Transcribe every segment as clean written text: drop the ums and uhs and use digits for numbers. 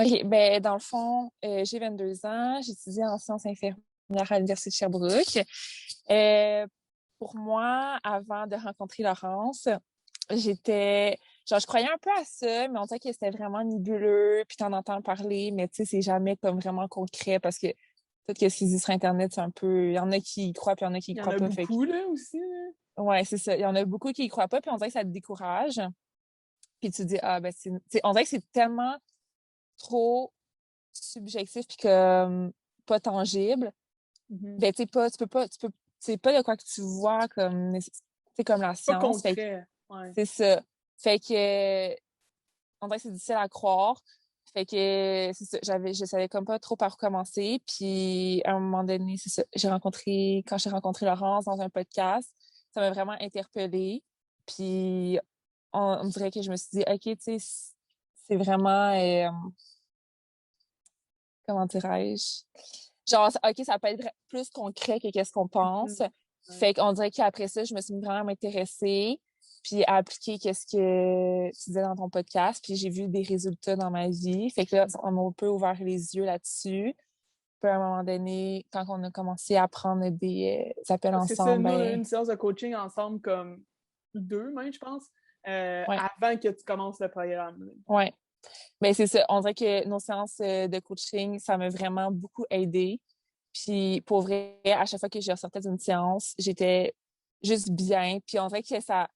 OK, ben dans le fond, j'ai 22 ans, j'étudie en sciences infirmières à l'Université de Sherbrooke. Euh, pour moi, avant de rencontrer Laurence, j'étais... Genre, je croyais un peu à ça, mais on dirait que c'était vraiment nébuleux, puis t'en entends parler, mais tu sais, c'est jamais comme vraiment concret parce que tout ce qui se dit sur Internet, c'est un peu... Il y en a qui y croient, puis il y en a qui y Il y en croient a pas. Fait que, beaucoup, là, aussi, là. ouais, c'est ça. Il y en a beaucoup qui y croient pas, puis on dirait que ça te décourage. Puis tu te dis, ah, ben, on dirait que c'est tellement trop subjectif puis que pas tangible, Mhm. ben tu sais pas, c'est pas de quoi que tu vois comme c'est comme la Pas science, fait que concret. Ouais. c'est ça. Fait que on dirait que c'est difficile à croire. Fait que c'est ça, je savais comme pas trop par où commencer, puis à un moment donné, c'est ça, quand j'ai rencontré Laurence dans un podcast, ça m'a vraiment interpellée. Puis on dirait que je me suis dit OK, tu sais, c'est vraiment comment dirais-je? Genre, OK, ça peut être plus concret que qu'est-ce qu'on pense. Mhm. Ouais. Fait qu'on dirait qu'après ça, je me suis vraiment m'intéresser, puis à appliquer qu'est-ce que tu disais dans ton podcast, puis j'ai vu des résultats dans ma vie. Fait que là, on m'a un peu ouvert les yeux là-dessus. Puis à un moment donné, quand on a commencé à prendre des appels Parce que ça, ensemble, nous, on a eu ben, une séance de coaching ensemble, comme deux, même, je pense, ouais, avant que tu commences le programme, là. ouais. Ben, c'est ça. On dirait que nos séances de coaching, ça m'a vraiment beaucoup aidé. Puis pour vrai, à chaque fois que je ressortais d'une séance, j'étais juste bien. Puis on dirait que ça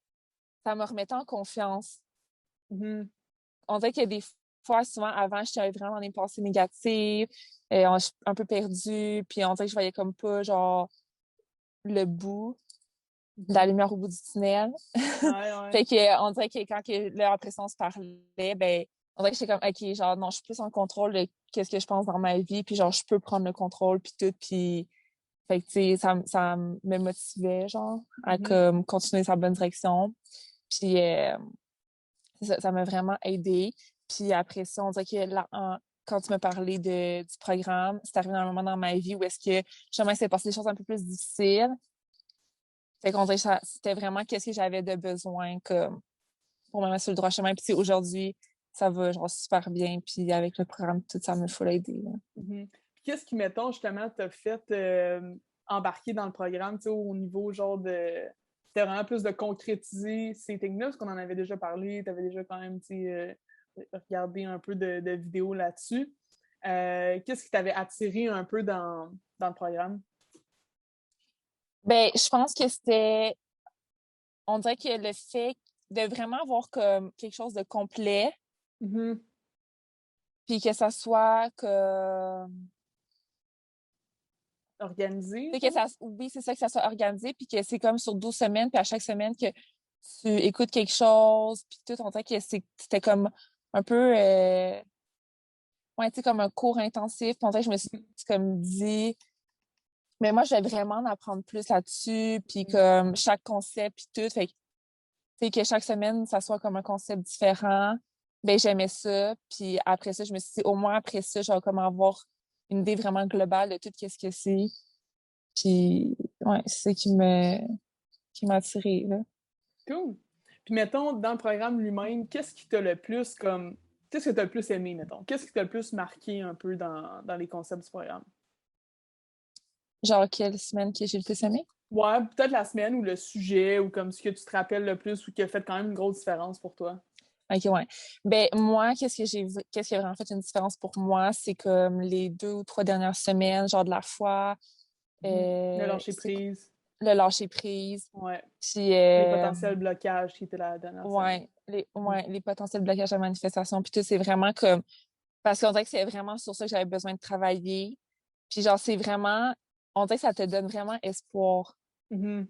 me remettait en confiance. Mhm. On dirait que des fois, souvent avant, j'étais vraiment dans des pensées négatives, un peu perdue. Puis on dirait que je voyais comme pas, genre, le bout de la Mhm. lumière au bout du tunnel. Ouais, ouais. Fait que on dirait que quand là, après ça, on se parlait, ben, on dirait que j'étais comme, OK, genre, non, je suis plus en contrôle de qu'est-ce que je pense dans ma vie, puis genre, je peux prendre le contrôle, puis tout, puis fait que, tu sais, ça me motivait, genre, à Mhm. comme continuer sa bonne direction. Puis, ça m'a vraiment aidé. Puis après ça, on dirait que là, quand tu me parlais du programme, c'est arrivé un moment dans ma vie où est-ce que, justement, il s'est passé des choses un peu plus difficiles. Fait qu'on dirait que c'était vraiment qu'est-ce que j'avais de besoin, comme, pour me mettre sur le droit chemin. Puis, tu sais, aujourd'hui, ça va, genre, super bien. Puis, avec le programme, tout ça me full aider, là. Mhm. Puis qu'est-ce qui, mettons, justement, t'a fait embarquer dans le programme, tu sais, au niveau, genre, de... C'était vraiment plus de concrétiser ces things-là, parce qu'on en avait déjà parlé, t'avais déjà quand même, tu sais, regardé un peu de vidéos là-dessus. Qu'est-ce qui t'avait attiré un peu dans le programme? Ben, je pense que on dirait que le fait de vraiment avoir comme quelque chose de complet, Mhm. puis que ça soit comme, Organisé, tu sais, genre? oui, c'est ça, que ça soit organisé, puis que c'est comme sur 12 semaines, puis à chaque semaine que tu écoutes quelque chose, puis tout, on dirait que c'était comme un peu, ouais, tu sais, comme un cours intensif, puis on dirait que je me suis comme dit, mais moi, je vais vraiment en apprendre plus là-dessus, puis Mhm. comme chaque concept, puis tout, fait que, tu sais, que chaque semaine, ça soit comme un concept différent, ben j'aimais ça, puis après ça, je me suis dit, au moins après ça, je vais comme avoir une idée vraiment globale de tout qu'est-ce que c'est. Puis, ouais, c'est ça qui m'a attirée, là. Cool. Puis mettons, dans le programme lui-même, qu'est-ce qui t'a le plus comme. Qu'est-ce que t'as le plus aimé, mettons? Qu'est-ce qui t'a le plus marqué un peu dans les concepts du programme? Genre, quelle semaine que j'ai le plus aimé? Ouais, peut-être la semaine ou le sujet ou comme ce que tu te rappelles le plus ou qui a fait quand même une grosse différence pour toi. Ok, ouais. Ben, moi, qu'est-ce qui a vraiment fait une différence pour moi? C'est comme les 2 ou 3 dernières semaines, genre de la foi, Mhm. Le lâcher c'est prise. le lâcher prise, Ouais. puis, Les potentiels blocages qui étaient la dernière semaine. Mhm. ouais, les potentiels blocages de manifestation, puis tout, c'est vraiment comme, parce qu'on dirait que c'est vraiment sur ça que j'avais besoin de travailler. Puis, genre, c'est vraiment, on dirait que ça te donne vraiment espoir. Mhm.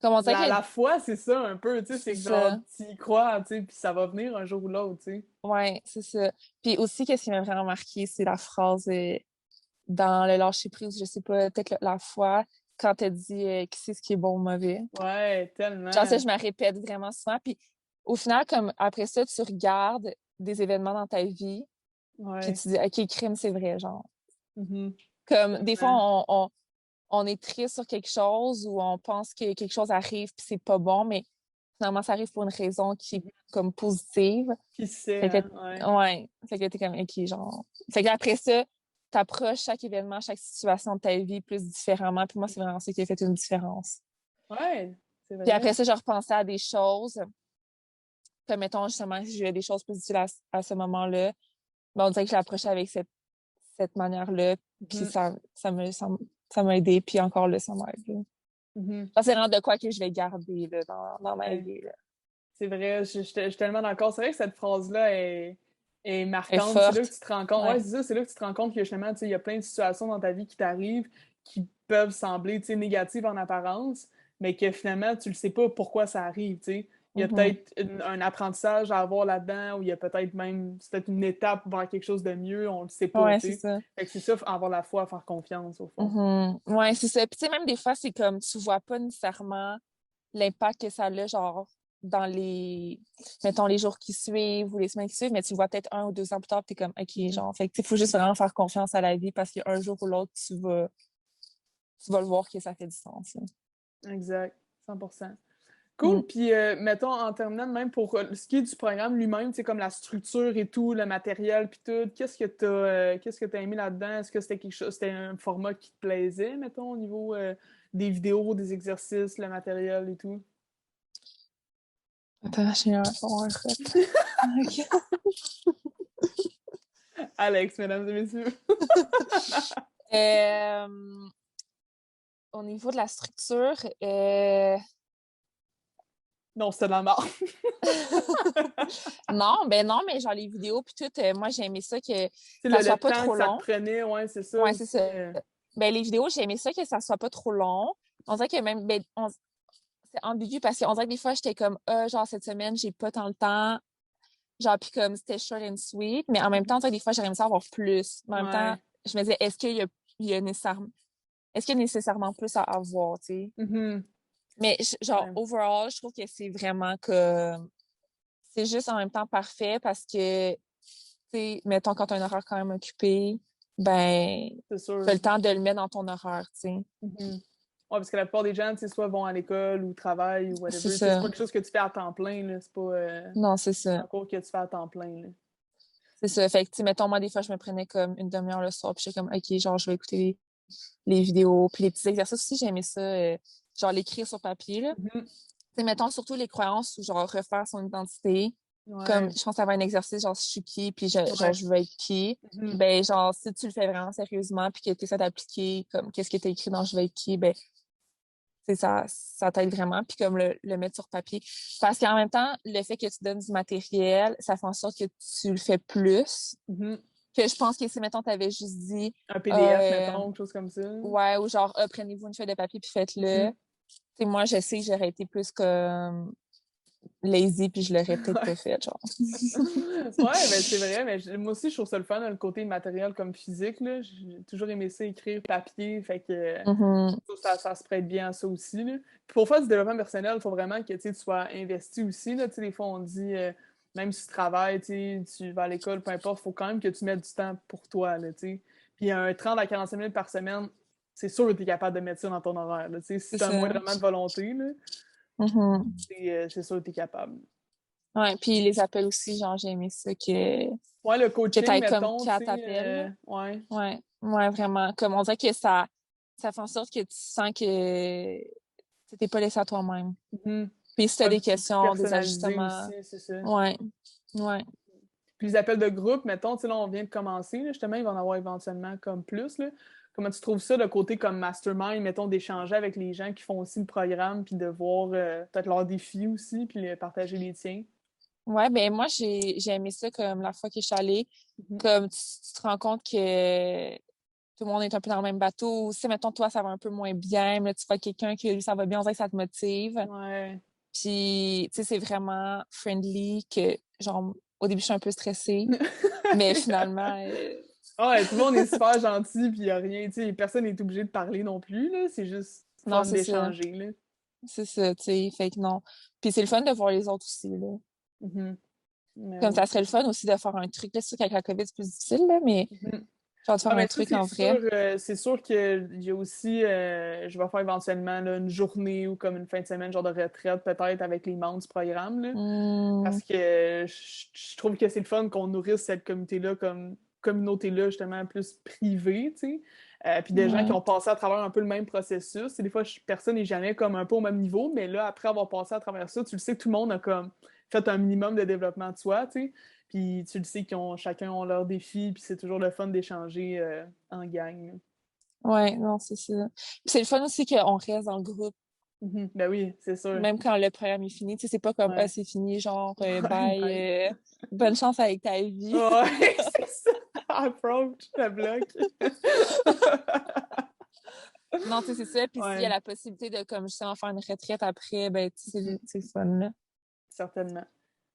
Comme on dirait La que foi, c'est ça un peu, tu sais, c'est c'est que genre, ça. tu y crois, tu sais, puis ça va venir un jour ou l'autre, tu sais. Ouais, c'est ça. Puis aussi, qu'est-ce qui m'a vraiment marqué, c'est la phrase dans le lâcher prise, je sais pas, peut-être la fois, quand t'as dit qui c'est ce qui est bon ou mauvais. Ouais, Genre ça, tellement. je me répète vraiment souvent. Puis au final, comme après ça, tu regardes des événements dans ta vie, puis Ouais. tu dis, OK, crime, c'est vrai, genre. Mhm. Comme des fois, Tellement. on est triste sur quelque chose ou on pense que quelque chose arrive puis c'est pas bon, mais finalement, ça arrive pour une raison qui est comme positive. Qui sait, Fait que, ouais. ouais. Fait que t'es comme, OK, genre. Fait qu'après ça, t'approches chaque événement, chaque situation de ta vie plus différemment. Puis moi, c'est vraiment ça qui a fait une différence. Ouais, c'est Puis vrai. après ça, je repensais à des choses. Comme, mettons, justement, si j'ai des choses positives à ce moment-là, ben, on dirait que je l'approchais avec cette manière-là. Puis Mhm, ça m'a aidé. Puis encore là, ça m'aide. Là. mhm. Ça, c'est vraiment de quoi que je vais garder là, dans ma Ouais, vie. Là. c'est vrai, je suis tellement d'accord. C'est vrai que cette phrase-là est Elle est marquante. C'est là que forte. tu te rends compte. Ouais, Ouais. c'est ça, c'est là que tu te rends compte que justement, tu sais, il y a plein de situations dans ta vie qui t'arrivent qui peuvent sembler, tu sais, négatives en apparence, mais que finalement, tu le sais pas pourquoi ça arrive, tu sais. Il y a Mhm. peut-être un apprentissage à avoir là-dedans, ou il y a peut-être même, c'est peut-être une étape vers quelque chose de mieux, on le sait pas, Ouais, tu c'est sais. ça. Fait que c'est ça, avoir la foi, faire confiance, au fond. Mhm. Ouais, c'est ça. Puis tu sais, même des fois, c'est comme tu vois pas nécessairement l'impact que ça a, genre, dans mettons, les jours qui suivent ou les semaines qui suivent, mais tu le vois peut-être 1 ou 2 ans plus tard, puis t'es comme, OK, Mhm. genre, fait que, tu sais, faut juste vraiment faire confiance à la vie parce qu'un jour ou l'autre, tu vas le voir que ça fait du sens. Là. Exact, 100%. Mm. Cool. Puis, mettons, en terminant, même pour ce qui est du programme lui-même, c'est comme la structure et tout, le matériel, puis tout, qu'est-ce que t'as aimé là-dedans? Est-ce que c'était quelque chose, c'était un format qui te plaisait, mettons, au niveau des vidéos, des exercices, le matériel et tout? Attends, j'ai un rep. OK. Alex, mesdames et messieurs. Euh, Au niveau de la structure, Non, c'était de la mort. non, mais genre les vidéos puis tout, moi j'ai aimé ça que C'est ça le soit pas temps trop que ça te long. prenait, ouais, c'est ça Ouais, c'est aussi. ça. Ben les vidéos, j'ai aimé ça que ça soit pas trop long. On dirait que même c'est ambigu parce qu'on dirait que des fois j'étais comme genre cette semaine, j'ai pas tant le temps. Genre puis comme c'était short and sweet, mais en même temps, on dirait que des fois j'aurais aimé ça avoir plus. Mais en même temps, Ouais. je me disais il y a nécessairement est-ce qu'il y a nécessairement plus à avoir, tu sais? Mhm. Mais genre Ouais. overall, je trouve que c'est vraiment que c'est juste en même temps parfait parce que, tu sais, mettons, quand tu as un horaire quand même occupé, ben, C'est tu as sûr. le temps de le mettre dans ton horaire, tu sais. Mhm. Ouais, parce que la plupart des gens, tu sais, soit vont à l'école ou travaillent ou C'est whatever. Tu sais, c'est ça. pas quelque chose que tu fais à temps plein, là. C'est pas Non, c'est ça. un cours que tu fais à temps plein, là. C'est ça. Fait que, tu sais, mettons, moi, des fois, je me prenais comme une demi-heure le soir, puis j'étais comme, OK, genre, je vais écouter les vidéos. Puis les petits exercices aussi, j'aimais ça, genre, l'écrire sur papier, là. Mhm. Tu sais, mettons, surtout les croyances ou, genre, refaire son identité. Comme, Ouais, je pense avoir un exercice, genre, je suis qui, puis genre, ouais. je veux être qui. Mhm. Ben, genre, si tu le fais vraiment sérieusement, puis que tu essaies d'appliquer, comme, qu'est-ce que tu as écrit dans je veux être qui, ben, tu sais, ça t'aide vraiment, puis comme le mettre sur papier. Parce qu'en même temps, le fait que tu donnes du matériel, ça fait en sorte que tu le fais plus. Mhm. Que je pense que si, mettons, t'avais juste dit, Un PDF, euh, mettons, quelque chose comme ça. ouais, ou genre, prenez-vous une feuille de papier, puis faites-le. Mhm. Tu sais, moi, je sais que j'aurais été plus comme lazy, puis je l'aurais peut-être pas Ouais. fait, genre. Ouais, ben c'est vrai, mais moi aussi, je trouve ça le fun, le côté matériel comme physique, là. J'ai toujours aimé ça, écrire papier, fait que Mhm. je trouve que ça se prête bien à ça aussi, là. Puis pour faire du développement personnel, il faut vraiment que tu sois investi aussi, là. Tu sais, des fois, on dit, même si tu travailles, tu vas à l'école, peu importe, il faut quand même que tu mettes du temps pour toi, là, tu sais. Puis un 30 à 45 minutes par semaine, c'est sûr que tu es capable de mettre ça dans ton horaire, là. Tu sais, si C'est tu as un ça. moindrement de volonté, là, Mhm. c'est sûr que tu es capable. Ouais, puis les appels aussi, genre, j'ai aimé ça Ouais, le que coaching, t'ailles comme mettons, tu quatre sais, appels. ouais. Ouais, ouais, vraiment. Comme on dirait que ça fait en sorte que tu sens que tu t'es pas laissé à toi-même. Mhm. Puis si t'as Ouais, des puis c'est plus questions, des personnalisé ajustements, aussi, c'est ça. ouais, ouais. Puis les appels de groupe, mettons, tu sais, là, on vient de commencer, là, justement, il va en avoir éventuellement comme plus, là. Comment tu trouves ça, le côté comme mastermind, mettons, d'échanger avec les gens qui font aussi le programme, puis de voir peut-être leurs défis aussi, puis partager les tiens? Ouais, ben moi, j'ai aimé ça comme la fois que je suis allée. Mhm. Comme tu te rends compte que tout le monde est un peu dans le même bateau. Si, mettons, toi, ça va un peu moins bien, mais là, tu vois quelqu'un que lui, ça va bien, on dirait que ça te motive. Ouais. Puis, tu sais, c'est vraiment friendly que, genre, au début, je suis un peu stressée, mais finalement, Ouais, tout le monde est super gentil, puis il y a rien, tu sais, personne n'est obligé de parler non plus, là. C'est juste non, fun c'est ça. d'échanger, là. C'est ça, tu sais. Fait que non. Puis c'est le fun de voir les autres aussi, là. Mhm. Mais Comme oui. ça serait le fun aussi de faire un truc. Là, c'est sûr qu'avec la COVID, c'est plus difficile, là, mais Mhm. Genre de Ah, faire un mais ça, truc en vrai. c'est sûr qu'il y a aussi, je vais faire éventuellement là, une journée ou comme une fin de semaine, genre de retraite, peut-être avec les membres du programme, là. Hmm, Parce que je trouve que c'est le fun qu'on nourrisse cette communauté-là comme communauté-là, justement, plus privée, tu sais. Puis des gens qui ouais. ont passé à travers un peu le même processus. Et des fois, personne n'est jamais comme un peu au même niveau, mais là, après avoir passé à travers ça, tu le sais que tout le monde a comme fait un minimum de développement de soi, tu sais. Puis tu le sais chacun ont leurs défis, puis c'est toujours le fun d'échanger en gang. Ouais, non, c'est ça. Puis c'est le fun aussi qu'on reste dans le groupe, Mhm. Ben oui, c'est sûr. même quand le programme est fini. Tu sais, c'est pas comme, ah, Ouais. c'est fini, genre, Ouais, bye, bye. bonne chance avec ta vie. Ouais, c'est ça. Approach, la bloc. Non, tu sais, c'est ça. Puis s'il y a Ouais, la possibilité de, comme, justement, faire une retraite après, ben, tu sais, mm, c'est le fun, là. certainement.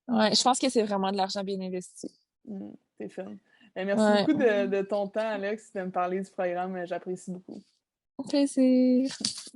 Ouais, je pense que c'est vraiment de l'argent bien investi. Mm, c'est fun. Merci Ouais. beaucoup de ton temps, Alex, de me parler du programme. J'apprécie beaucoup. Au plaisir.